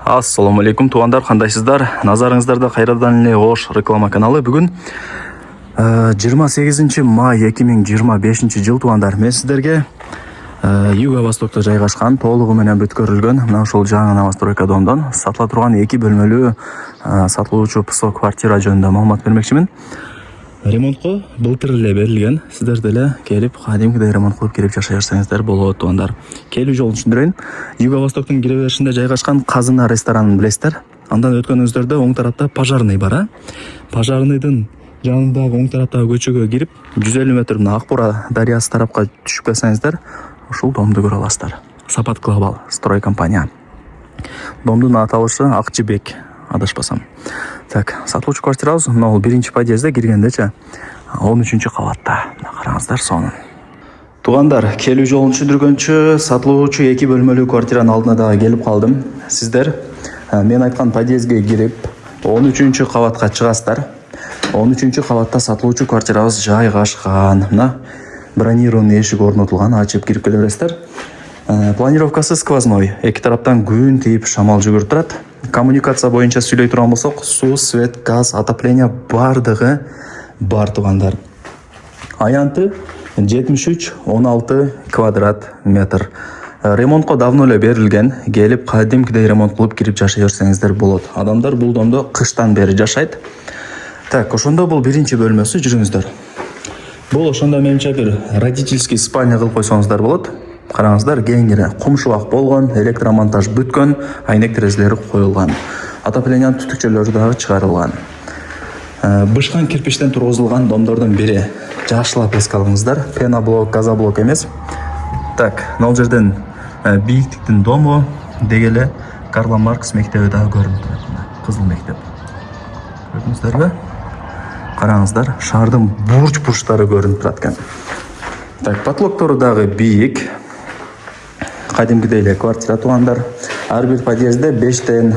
Ассаламу алейкум туугандар, кандайсыздар? Назарыңыздарда кайрадан эле Ош реклама каналы. Бүгүн 28 май 2025 жыл туугандар. Мен сиздерге Юго-Востокто жайгашкан, толугу менен бүткөрүлгөн мына ушул жаңы новостройка домдон сатыла турган 2 бөлмөлүү сатылуучу ПСО квартира жөнүндө маалымат бермекчимин. Ремонтко былтыр эле берилген. Сиздер деле келип, кадимкидей ремонт кылып кирип жашай берсеңиздер болот туугандар. Келүү жолун түшүндүрөйүн. Юго-Востоктун кире беришинде жайгашкан Казына ресторанын билесиздер. Андан өткөнүңүздөрдө оң тарапта Пожарный бар. Пожарныйдын жанындагы оң тараптагы көчөгө кирип, 150 метр мына Акбура дарыясы тарапка түшүп келсеңиздер, ушул домду көрө аласыздар. Сапат Глобал строй компания. Домдун аталышы Акчыбек, адашпасам. Так, сатылуучу квартирабыз мына биринчи подъездде киргендече 13-чү кабатта. Караңыздар сонун. Туугандар, келүү жолун түшүндүргөнчө сатылуучу 2 бөлмөлүү квартиранын алдына дагы келип калдым. Сиздер мен айткан подъездге кирип 13-чү кабатка чыгасыздар. 13-чү кабатта сатылуучу квартирабыз жайгашкан. Мына бронированный эшик орнотулган, ачып кирип келе бересиздер. Планировкасы сквозной. Эки тараптан күн тийип шамал жүгүрүп турат. Коммуникация боюнча сүйлөй турган болсок, суу, свет, газ, отопление бардыгы бар туугандар. Аянты 73-16 квадрат метр. Ремонтко давно эле берилген. Келип, кадимкидей ремонт кылып кирип жашай берсеңиздер болот. Адамдар бул домдо кыштан бери жашайт. Так, ошондо бул биринчи бөлмөсү, жүрүңүздөр. Бул ошондо менимче бир родительский спальня кылып койсоңуздар болот. Караңыздар, кеңири кумшубак болгон, электромонтаж бүткөн, айнек терезелери коюлган. Отоплениянын түтүкчөлөрү дагы чыгарылган. Бышкан кирпичтен тургузулган домдордун бири. Жакшылап эске алыңыздар. Пеноблок, газоблок эмес. Так, мына жерден бийиктиктин дому дегеле Карл Маркс мектеби дагы көрүнүп турат. Кызыл мектеп. Көрдүңүздөрбү? Караңыздар, шаардын бурч-бурчтары көрүнүп турат экен. Так, потолоктору дагы бийик. Кадимкидей эле квартира туугандар. Ар бир подъездде 5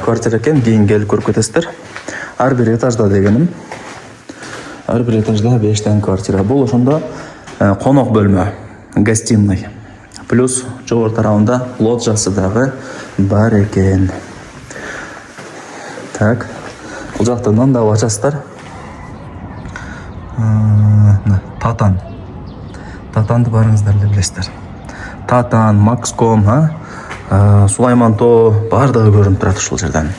квартира экен, кийин келип көрүп кетесиздер. Ар бир этажда дегеним. Ар бир этажда 5 квартира. Бул ошондо конок бөлмө, гостиный. Плюс жогору тарабында лоджиясы дагы бар экен. Так, бул жактан дагы ачасыздар. Татан. Татанды барыңыздар эле билесиздер. Татан, Макском, Сулайман тоо бардыгы көрүнүп турат ушул жерден.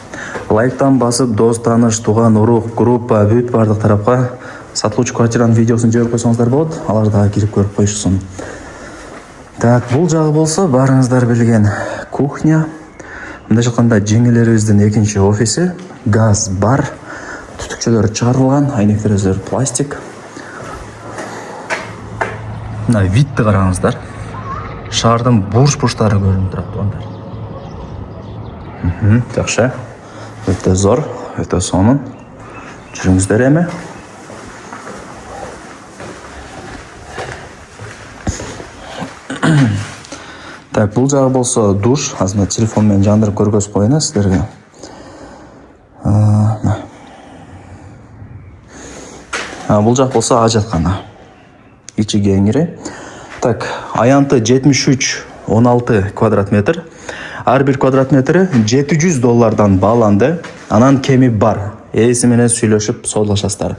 Лайктан басып, дос, тааныш, тууган, урук, группа, бүт бардык тарапка сатылуучу квартиранын видеосун жиберип койсоңуздар болот. Алар дагы кирип көрүп коюшсун. Так, бул жагы болсо барыңыздар билген кухня. Мындай жатканда жеңелерибиздин экинчи офиси, газ бар, түтүкчөлөр чыгарылган, айнек терезелер пластик. Мына видти караңыздар. Шаардын бурч-бурчтары көрүнүп турат туугандар. Жакшы. Өтө зор, өтө сонун. Жүрүңүздөр эми. Так, бул жагы болсо душ. Азыр телефон менен жандырып көргөзүп коеюн сиздерге. Бул жак болсо ажаткана. Ичи кеңири. Так, аянты 73-16 квадрат метр. Ар бир квадрат метри $700 бааланды. Анан кеми бар. Ээси менен сүйлөшүп соодалашасыздар.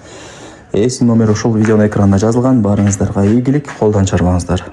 Ээсинин номери ушул видеонун экранына жазылган. Барыңыздарга ийгилик, колдон чарбаңыздар.